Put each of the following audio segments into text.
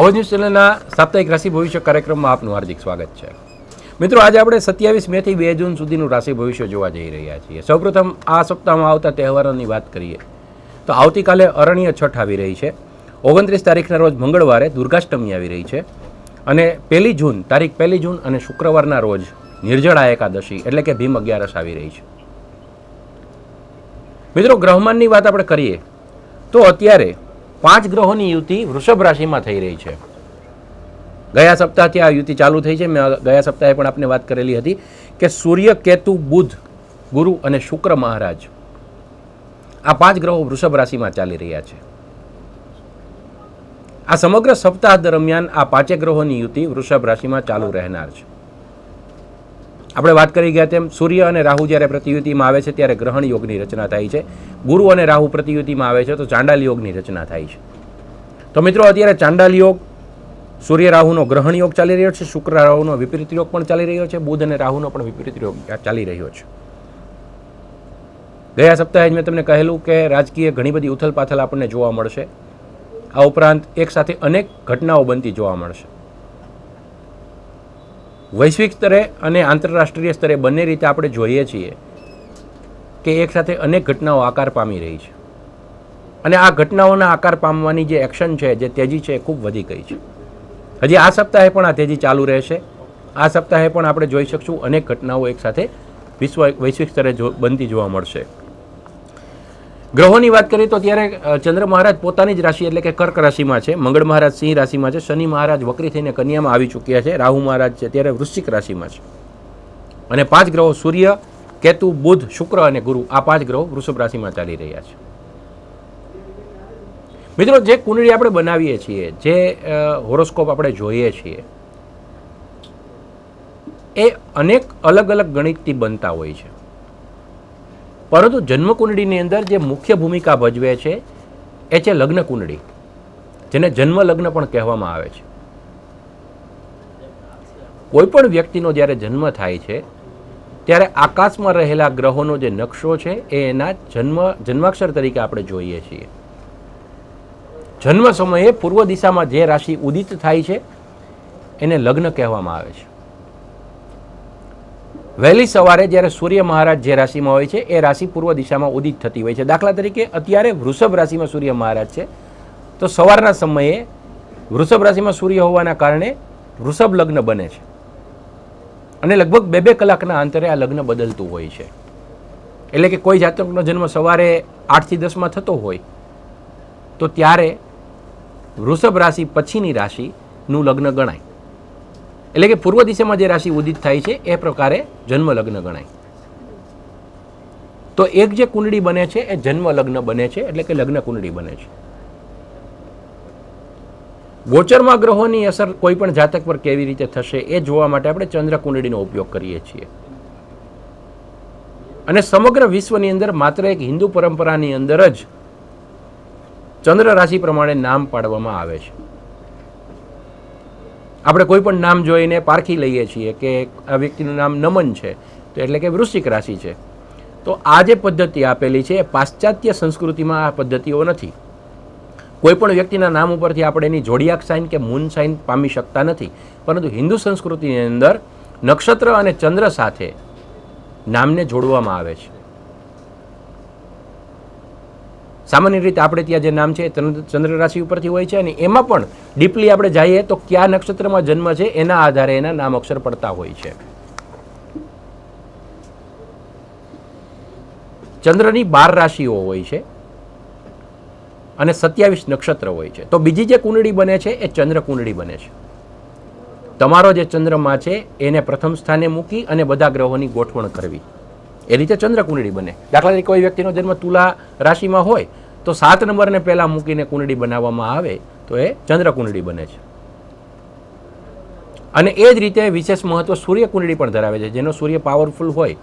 Awadh news ચેનલના સાપ્તાહિક રાશિ ભવિષ્ય કાર્યક્રમમાં આપનું હાર્દિક સ્વાગત છે. મિત્રો, આજે આપણે 27 મેથી 2 જૂન સુધીનું રાશિ ભવિષ્ય જોવા જઈ રહ્યા છીએ. સૌપ્રથમ આ સપ્તાહમાં આવતા તહેવારોની વાત કરીએ તો આવતીકાલે અરણ્ય છઠ આવી રહી છે. 29 તારીખના રોજ મંગળવારે દુર્ગાષ્ટમી આવી રહી છે અને 1 જૂન તારીખ 1 જૂન અને શુક્રવારના રોજ નિર્જળા એકાદશી એટલે કે ભીમ અગિયારસ આવી રહી છે. મિત્રો, ગ્રહમાનની વાત આપણે કરીએ તો અત્યારે 5 ગ્રહોની યુતિ વૃષભ રાશિમાં થઈ રહી છે. ગયા સપ્તાહથી આ યુતિ ચાલુ થઈ છે. મેં ગયા સપ્તાહે પણ આપને વાત કરેલી હતી કે સૂર્ય, કેતુ, બુધ, ગુરુ અને શુક્ર મહારાજ આ 5 ગ્રહો વૃષભ રાશિમાં ચાલી રહ્યા છે. આ સમગ્ર સપ્તાહ દરમિયાન આ 5 ગ્રહોની યુતિ વૃષભ રાશિમાં ચાલુ રહેનાર છે. આપણે વાત કરી ગયા તેમ સૂર્ય અને રાહુ જ્યારે પ્રતિયુતિમાં આવે છે ત્યારે ગ્રહણ યોગની રચના થાય છે. ગુરુ અને રાહુ પ્રતિયુતિમાં આવે છે તો ચાંડાલ યોગની રચના થાય છે. તો મિત્રો, અત્યારે ચાંડાલ યોગ, સૂર્ય રાહુનો ગ્રહણ યોગ ચાલી રહ્યો છે, શુક્ર રાહુનો વિપરીત યોગ પણ ચાલી રહ્યો છે, બુધ અને રાહુનો પણ વિપરીત યોગ ચાલી રહ્યો છે. ગયા સપ્તાહે જ મેં તમને કહેલું કે રાજકીય ઘણી બધી ઉથલપાથલ આપણને જોવા મળશે. આ ઉપરાંત એક સાથે અનેક ઘટનાઓ બનતી જોવા મળશે. વૈશ્વિક સ્તરે અને આંતરરાષ્ટ્રીય સ્તરે બંને રીતે આપણે જોઈએ છીએ કે એક સાથે અનેક ઘટનાઓ આકાર પામી રહી છે અને આ ઘટનાઓના આકાર પામવાની જે એક્શન છે, જે તેજી છે, એ ખૂબ વધી ગઈ છે. હજી આ સપ્તાહે પણ આ તેજી ચાલુ રહેશે. આ સપ્તાહે પણ આપણે જોઈ શકશું અનેક ઘટનાઓ એક સાથે વૈશ્વિક સ્તરે બનતી જોવા મળશે. ગ્રહોની વાત કરીએ તો ત્યારે ચંદ્ર મહારાજ પોતાની જ રાશિ એટલે કે કર્ક રાશિમાં છે, મંગળ મહારાજ સિંહ રાશિમાં છે, શનિ મહારાજ વક્રી થઈને કન્યામાં આવી ચૂક્યા છે, રાહુ મહારાજ છે ત્યારે વૃશ્ચિક રાશિમાં છે અને 5 ગ્રહો સૂર્ય, કેતુ, બુધ, શુક્ર અને ગુરુ આ 5 ગ્રહો વૃષભ રાશિમાં ચાલી રહ્યા છે. મિત્રો, જે કુંડળી આપણે બનાવીએ છીએ, જે હોરોસ્કોપ આપણે જોઈએ છીએ, એ અનેક અલગ અલગ ગણિતથી બનતા હોય છે. પરંતુ જન્મ કુંડળીની અંદર જે મુખ્ય ભૂમિકા ભજવે છે એ છે લગ્ન કુંડળી, જેને જન્મ લગ્ન પણ કહેવામાં આવે છે. કોઈ પણ વ્યક્તિનો જ્યારે જન્મ થાય છે ત્યારે આકાશમાં રહેલા ગ્રહોનો જે નકશો છે એ એના જન્માક્ષર તરીકે આપણે જોઈએ છીએ. જન્મ સમયે પૂર્વ દિશામાં જે રાશિ ઉદિત થાય છે એને લગ્ન કહેવામાં આવે છે. વહેલી સવારે જ્યારે સૂર્ય મહારાજ જે રાશિમાં હોય છે એ રાશિ પૂર્વ દિશામાં ઉદિત થતી હોય છે. દાખલા તરીકે અત્યારે વૃષભ રાશિમાં સૂર્ય મહારાજ છે તો સવારના સમયે વૃષભ રાશિમાં સૂર્ય હોવાના કારણે વૃષભ લગ્ન બને છે અને લગભગ 2-2 કલાકના અંતરે આ લગ્ન બદલતું હોય છે. એટલે કે કોઈ જાતકનો જન્મ સવારે 8 થી 10માં થતો હોય તો ત્યારે વૃષભ રાશિ પછીની રાશિનું લગ્ન ગણાય. એટલે કે પૂર્વ દિશામાં જે રાશિ ઉદિત થાય છે એ પ્રકારે જન્મ લગ્ન ગણાય. તો એક જે કુંડળી બને છે એ જન્મ લગ્ન બને છે એટલે કે લગ્ન કુંડળી બને છે. ગોચરમાં ગ્રહોની અસર કોઈ પણ જાતક પર કેવી રીતે થશે એ જોવા માટે આપણે ચંદ્ર કુંડળીનો ઉપયોગ કરીએ છીએ અને સમગ્ર વિશ્વની અંદર માત્ર એક હિન્દુ પરંપરાની અંદર જ ચંદ્ર રાશિ પ્રમાણે નામ પાડવામાં આવે છે. આપણે કોઈ પણ નામ જોઈને પારખી લઈએ છીએ કે આ વ્યક્તિનું નામ નમન છે તો એટલે કે વૃશ્ચિક રાશિ છે. તો આ જે પદ્ધતિ આપેલી છે એ પાશ્ચાત્ય સંસ્કૃતિમાં આ પદ્ધતિઓ નથી. કોઈ પણ વ્યક્તિના નામ ઉપરથી આપણે એની જોડિયાક સાઇન કે મૂન સાઇન પામી શકતા નથી. પરંતુ હિન્દુ સંસ્કૃતિની અંદર નક્ષત્ર અને ચંદ્ર સાથે નામને જોડવામાં આવે છે. સામાન્ય રીતે આપણે ત્યાં જે નામ છે એ ચંદ્ર રાશિ ઉપરથી હોય છે અને એમાં પણ ડીપલી આપણે જઈએ તો કયા નક્ષત્રમાં જન્મ છે એના આધારે એના નામ અક્ષર પડતા હોય છે. ચંદ્રની 12 રાશિઓ હોય છે અને 27 નક્ષત્ર હોય છે. તો બીજી જે કુંડળી બને છે એ ચંદ્ર કુંડળી બને છે. તમારો જે ચંદ્રમાં છે એને પ્રથમ સ્થાને મૂકી અને બધા ગ્રહોની ગોઠવણ કરવી, એ રીતે ચંદ્ર કુંડળી બને. દાખલા તરીકે કોઈ વ્યક્તિનો જન્મ તુલા રાશિમાં હોય તો 7 નંબરને પહેલાં મૂકીને કુંડળી બનાવવામાં આવે તો એ ચંદ્ર કુંડળી બને છે. અને એ જ રીતે વિશેષ મહત્વ સૂર્ય કુંડળી પણ ધરાવે છે. જેનો સૂર્ય પાવરફુલ હોય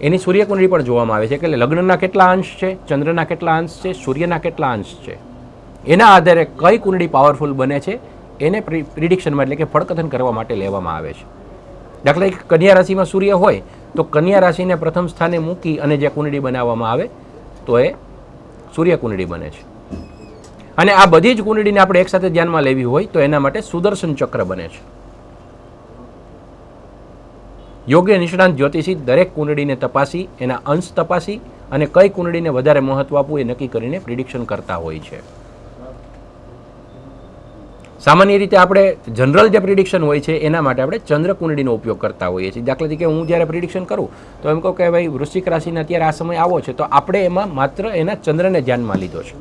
એની સૂર્ય કુંડળી પણ જોવામાં આવે છે કે લગ્નના કેટલા અંશ છે, ચંદ્રના કેટલા અંશ છે, સૂર્યના કેટલા અંશ છે, એના આધારે કઈ કુંડળી પાવરફુલ બને છે એને પ્રિડિક્શનમાં એટલે કે ફળકથન કરવા માટે લેવામાં આવે છે. દાખલા તરીકે કન્યા રાશિમાં સૂર્ય હોય તો કન્યા રાશિને પ્રથમ સ્થાને મૂકી અને જે કુંડળી બનાવવામાં આવે તો એ સૂર્ય કુંડળી બને છે. અને આ બધી જ કુંડળીને આપણે એકસાથે ધ્યાનમાં લેવી હોય તો એના માટે સુદર્શન ચક્ર બને છે. યોગ્ય નિષ્ણાંત જ્યોતિષી દરેક કુંડળીને તપાસી, એના અંશ તપાસી અને કઈ કુંડળીને વધારે મહત્વ આપવું એ નક્કી કરીને પ્રિડિક્શન કરતા હોય છે. સામાન્ય રીતે આપણે જનરલ જે પ્રિડિક્શન હોય છે એના માટે આપણે ચંદ્ર કુંડળીનો ઉપયોગ કરતા હોઈએ છીએ. દાખલા તરીકે હું જ્યારે પ્રિડિક્શન કરું તો એમ કહું કે ભાઈ વૃશ્ચિક રાશિના અત્યારે આ સમય આવો છે, તો આપણે એમાં માત્ર એના ચંદ્રને ધ્યાનમાં લીધો છે.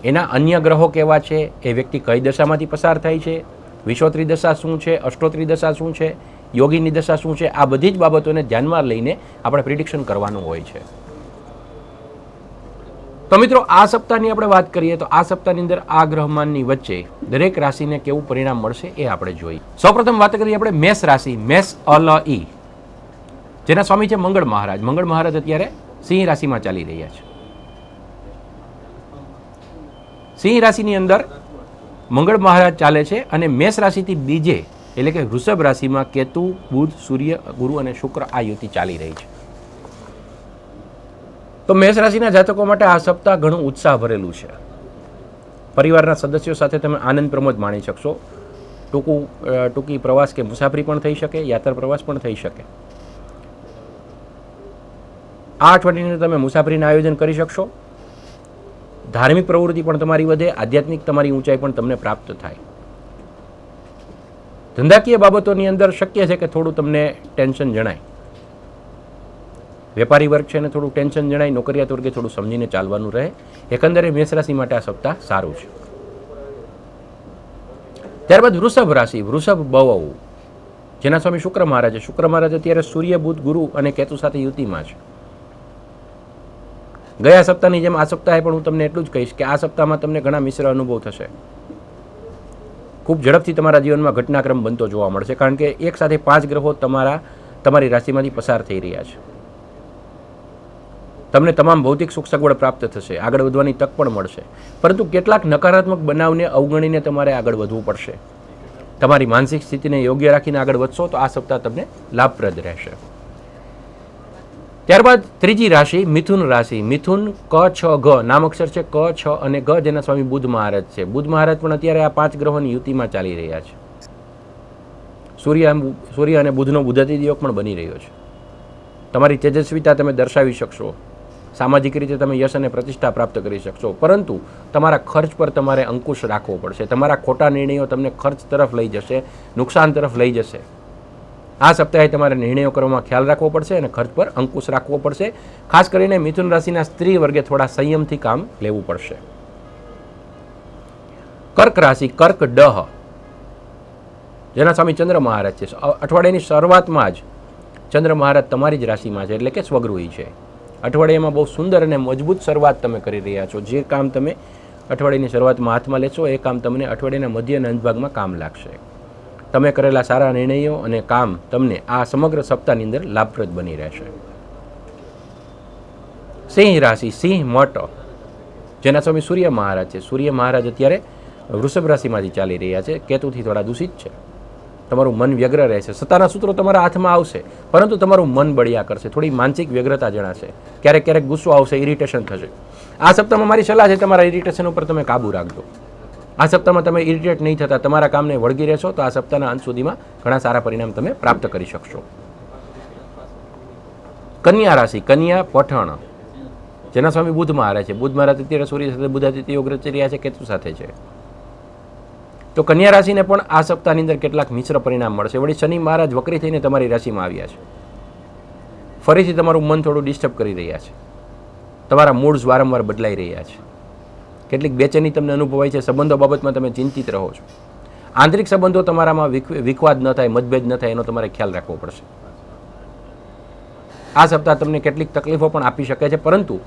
એના અન્ય ગ્રહો કેવા છે, એ વ્યક્તિ કઈ દશામાંથી પસાર થાય છે, વિષોત્રી દશા શું છે, અષ્ટોત્રી દશા શું છે, યોગીની દશા શું છે, આ બધી જ બાબતોને ધ્યાનમાં લઈને આપણે પ્રિડિક્શન કરવાનું હોય છે. તો મિત્રો, આ સપ્તાહની આપણે વાત કરીએ તો આ સપ્તાહની અંદર આ ગ્રહમાનની વચ્ચે દરેક રાશિને કેવું પરિણામ મળશે એ આપણે જોઈએ. સૌપ્રથમ વાત કરીએ આપણે મેષ રાશિ, મેષ અલ ઈ, જેના સ્વામી છે મંગળ મહારાજ. મંગળ મહારાજ અત્યારે સિંહ રાશિમાં ચાલી રહ્યા છે. સિંહ રાશિની અંદર મંગળ મહારાજ ચાલે છે અને મેષ રાશિથી બીજે એટલે કે વૃષભ રાશિમાં કેતુ, બુધ, સૂર્ય, ગુરુ અને શુક્ર આ યુતિ ચાલી રહી છે. તો મેષ રાશિના જાતકો માટે આ સપ્તાહ ઘણું ઉત્સાહ ભરેલું છે. પરિવારના સદસ્યો સાથે તમે આનંદ પ્રમોદ માણી શકશો. ટૂંકી પ્રવાસ કે મુસાફરી પણ થઈ શકે, યાત્રા પ્રવાસ પણ થઈ શકે. આ અઠવાડિયાની તમે મુસાફરીનું આયોજન કરી શકશો. ધાર્મિક પ્રવૃત્તિ પણ તમારી વધે, આધ્યાત્મિક તમારી ઊંચાઈ પણ તમને પ્રાપ્ત થાય. ધંધાકીય બાબતોની અંદર શક્ય છે કે થોડું તમને ટેન્શન જણાય. વેપારી વર્ગ છે ને થોડું ટેન્શન જણાય, નોકરિયાત વર્ગે થોડું સમજીને ચાલવાનું રહે. એકંદરે મેષ રાશિ માટે આ સપ્તાહ સારું છે. ત્યારબાદ વૃષભ રાશિ, વૃષભ બહુ, જેના સ્વામી શુક્ર મહારાજ છે. શુક્ર મહારાજ અત્યારે સૂર્ય, બુધ, ગુરુ અને કેતુ સાથે યુતિમાં છે. ગયા સપ્તાહની જેમ આ સપ્તાહે પણ હું તમને એટલું જ કહીશ કે આ સપ્તાહમાં તમને ઘણા મિશ્ર અનુભવ થશે. ખૂબ ઝડપથી તમારા જીવનમાં ઘટનાક્રમ બનતો જોવા મળશે, કારણ કે એક સાથે 5 ગ્રહો તમારી રાશિમાંથી પસાર થઈ રહ્યા છે. તમને તમામ ભૌતિક સુખ સગવડ પ્રાપ્ત થશે, આગળ વધવાની તક પણ મળશે. પરંતુ કેટલાક નકારાત્મક બનાવને અવગણીને તમારે આગળ વધવું પડશે. તમારી માનસિક સ્થિતિને યોગ્ય રાખીને આગળ વધશો તો આ સપ્તાહ તમને લાભપ્રદ રહેશે. ત્યારબાદ ત્રીજી રાશિ મિથુન રાશિ. મિથુન ક, છ, ઘ નામ અક્ષર છે. ક, છ અને ઘ, જેના સ્વામી બુધ મહારાજ છે. બુધ મહારાજ પણ અત્યારે આ 5 ગ્રહોની યુતિમાં ચાલી રહ્યા છે. સૂર્ય અને બુધનો બુધાદિત્ય યોગ પણ બની રહ્યો છે. તમારી તેજસ્વીતા તમે દર્શાવી શકશો. સામાજિક રીતે તમે યશ અને પ્રતિષ્ઠા પ્રાપ્ત કરી શકશો. પરંતુ તમારા ખર્ચ પર તમારે અંકુશ રાખવો પડશે. તમારા ખોટા નિર્ણયો તમને ખર્ચ તરફ લઈ જશે, નુકસાન તરફ લઈ જશે. આ સપ્તાહે તમારે નિર્ણયો કરવામાં ખ્યાલ રાખવો પડશે અને ખર્ચ પર અંકુશ રાખવો પડશે. ખાસ કરીને મિથુન રાશિના સ્ત્રી વર્ગે થોડા સંયમથી કામ લેવું પડશે. કર્ક રાશિ, કર્ક ડહ, જેના સ્વામી ચંદ્ર મહારાજ છે. અઠવાડિયાની શરૂઆતમાં જ ચંદ્ર મહારાજ તમારી જ રાશિમાં છે, એટલે કે સ્વગૃહી છે. અઠવાડિયામાં બહુ સુંદર અને મજબૂત શરૂઆત તમે કરી રહ્યા છો. જે કામ તમે અઠવાડિયાની શરૂઆતમાં હાથમાં લેશો એ કામ તમને અઠવાડિયાના મધ્ય અને અંતભાગમાં કામ લાગશે. તમે કરેલા સારા નિર્ણયો અને કામ તમને આ સમગ્ર સપ્તાહની અંદર લાભપ્રદ બની રહેશે. સિંહ રાશિ, સિંહ મઠ, જેના સ્વામી સૂર્ય મહારાજ છે. સૂર્ય મહારાજ અત્યારે વૃષભ રાશિમાંથી ચાલી રહ્યા છે. કેતુથી થોડા દૂષિત છે. તમારું મન વ્યગ્ર રહેશે. સત્તાના સૂત્રો તમારા હાથમાં આવશે, પરંતુ તમારું મન બળિયા કરશે. થોડી માનસિક વ્યગ્રતા જણાશે. ક્યારેક ક્યારેક ગુસ્સો આવશે, ઇરિટેશન થશે. આ સપ્તાહમાં મારી સલાહ છે, તમારા ઇરિટેશન ઉપર તમે કાબુ રાખજો. આ સપ્તાહમાં તમે ઇરિટેટ નહીં થતા, તમારા કામને વળગી રહેશો તો આ સપ્તાહના અંત સુધીમાં ઘણા સારા પરિણામ તમે પ્રાપ્ત કરી શકશો. કન્યા રાશિ, કન્યા પઠણ, જેના સ્વામી બુધ મહારાજ છે. બુધ મહારાજ અત્યારે સૂર્ય સાથે બુધાદિત્ય યોગ રચી રહ્યા છે, કેતુ સાથે છે. તો કન્યા રાશિને પણ આ સપ્તાહની અંદર કેટલાક મિશ્ર પરિણામ મળશે. વળી શનિ મહારાજ વક્રી થઈને તમારી રાશિમાં આવ્યા છે. ફરીથી તમારું મન થોડું ડિસ્ટર્બ કરી રહ્યા છે. તમારા મૂડ્સ વારંવાર બદલાઈ રહ્યા છે. કેટલીક બેચેની તમને અનુભવાય છે. સંબંધો બાબતમાં તમે ચિંતિત રહો છો. આંતરિક સંબંધો તમારામાં વિખવાદ ન થાય, મતભેદ ન થાય, એનો તમારે ખ્યાલ રાખવો પડશે. આ સપ્તાહ તમને કેટલીક તકલીફો પણ આપી શકે છે, પરંતુ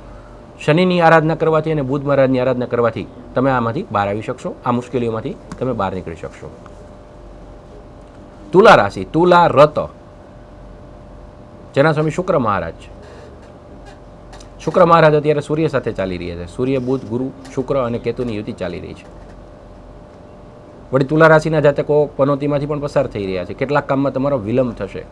શનિની આરાધના કરવાથી અને બુધ મહારાજની આરાધના કરવાથી તમે આમાંથી બહાર આવી શકશો. આ મુશ્કેલીઓમાંથી તમે બહાર નીકળી શકશો. તુલા રાશિ, તુલા રત, જેના સ્વામી શુક્ર મહારાજ છે. શુક્ર મહારાજ અત્યારે સૂર્ય સાથે ચાલી રહ્યા છે. સૂર્ય, બુધ, ગુરુ, શુક્ર અને કેતુની યુતિ ચાલી રહી છે. વળી તુલા રાશિના જાતકો પનોતીમાંથી પણ પસાર થઈ રહ્યા છે. કેટલાક કામમાં તમારો વિલંબ થશે.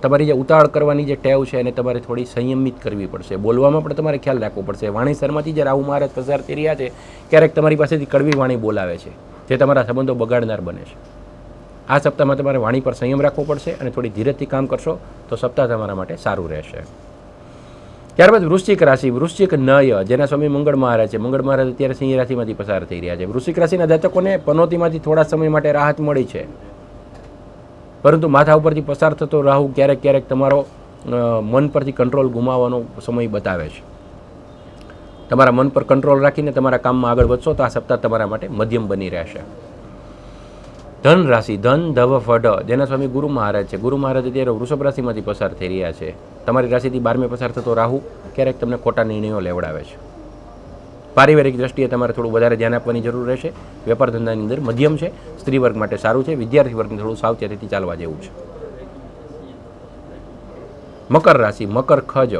તમારી જે ઉતાવળ કરવાની જે ટેવ છે એને તમારે થોડી સંયમિત કરવી પડશે. બોલવામાં પણ તમારે ખ્યાલ રાખવો પડશે. વાણીસરમાંથી જે રાહુ મહારાજ પસાર થઈ રહ્યા છે ક્યારેક તમારી પાસેથી કડવી વાણી બોલાવે છે, જે તમારા સંબંધો બગાડનાર બને છે. આ સપ્તાહમાં તમારે વાણી પર સંયમ રાખવો પડશે અને થોડી ધીરજથી કામ કરશો તો સપ્તાહ તમારા માટે સારું રહેશે. ત્યારબાદ વૃશ્ચિક રાશિ. વૃશ્ચિક નય, જેના સ્વામી મંગળ મહારાજ છે. મંગળ મહારાજ અત્યારે સિંહ રાશિમાંથી પસાર થઈ રહ્યા છે. વૃશ્ચિક રાશિના જાતકોને પનોતીમાંથી થોડા સમય માટે રાહત મળી છે, પરંતુ માથા ઉપરથી પસાર થતો રાહુ ક્યારેક ક્યારેક તમારો મન પરથી કંટ્રોલ ગુમાવવાનો સમય બતાવે છે. તમારા મન પર કંટ્રોલ રાખીને તમારા કામમાં આગળ વધશો તો આ સપ્તાહ તમારા માટે મધ્યમ બની રહેશે. ધન રાશિ. ધન ધવ ફઢ, જેના સ્વામી ગુરુ મહારાજ છે. ગુરુ મહારાજ અત્યારે વૃષભ રાશિમાંથી પસાર થઈ રહ્યા છે. તમારી રાશિથી 12મે પસાર થતો રાહુ ક્યારેક તમને ખોટા નિર્ણયો લેવડાવે છે. પારિવારિક દ્રષ્ટિએ તમારે થોડું વધારે ધ્યાન આપવાની જરૂર રહેશે. વેપાર ધંધાની અંદર મધ્યમ છે. સ્ત્રી વર્ગ માટે સારું છે. વિદ્યાર્થી વર્ગને થોડું સાવચેતીથી ચાલવા જેવું છે. મકર રાશિ. મકર ખજ,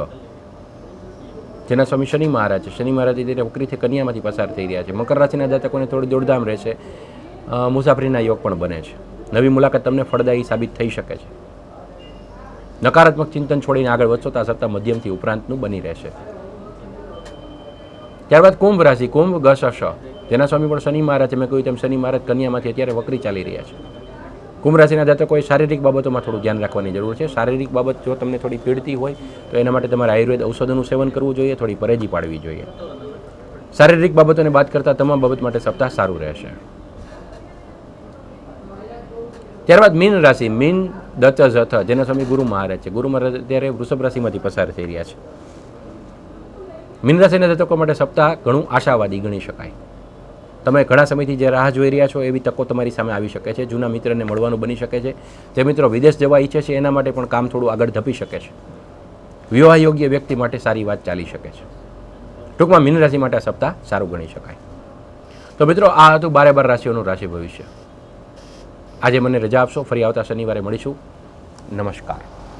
જેના સ્વામી શનિ મહારાજ છે. શનિ મહારાજ અત્યારે વક્રીથી કન્યામાંથી પસાર થઈ રહ્યા છે. મકર રાશિના જાતકોને થોડી દોડધામ રહેશે. મુસાફરીના યોગ પણ બને છે. નવી મુલાકાત તમને ફળદાયી સાબિત થઈ શકે છે. નકારાત્મક ચિંતન છોડીને આગળ વધશો તો આ સપ્તાહ મધ્યમથી ઉપરાંતનું બની રહેશે. ત્યારબાદ કુંભ રાશિ. કુંભ ગશ, જેના સ્વામી પણ શનિ મહારાજ છે. મેં કહ્યું તેમ શનિ મહારાજ કન્યામાંથી અત્યારે વક્રી ચાલી રહ્યા છે. કુંભ રાશિના જાતકોએ શારીરિક બાબતોમાં થોડું ધ્યાન રાખવાની જરૂર છે. શારીરિક બાબત જો તમને થોડી પીડતી હોય તો એના માટે તમારે આયુર્વેદ ઔષધોનું સેવન કરવું જોઈએ, થોડી પરેજી પાડવી જોઈએ. શારીરિક બાબતોને બાદ કરતાં તમામ બાબત માટે સપ્તાહ સારું રહેશે. ત્યારબાદ મીન રાશિ. મીન દચ જથ, જેના સ્વામી ગુરુ મહારાજ છે. ગુરુ મહારાજ અત્યારે વૃષભ રાશિમાંથી પસાર થઈ રહ્યા છે. મીન રાશિના જાતકો માટે સપ્તાહ ઘણું આશાવાદી ગણી શકાય. તમે ઘણા સમયથી જે રાહ જોઈ રહ્યા છો એવી તકો તમારી સામે આવી શકે છે. જૂના મિત્રને મળવાનું બની શકે છે. જે મિત્રો વિદેશ જવા ઈચ્છે છે એના માટે પણ કામ થોડું આગળ ધપી શકે છે. વિવાહ યોગ્ય વ્યક્તિ માટે સારી વાત ચાલી શકે છે. ટૂંકમાં મીન રાશિ માટે આ સપ્તાહ સારું ગણી શકાય. તો મિત્રો આ હતું 12 રાશિઓનું રાશિ ભવિષ્ય. આજે મને રજા આપશો. ફરી આવતા શનિવારે મળીશું. નમસ્કાર.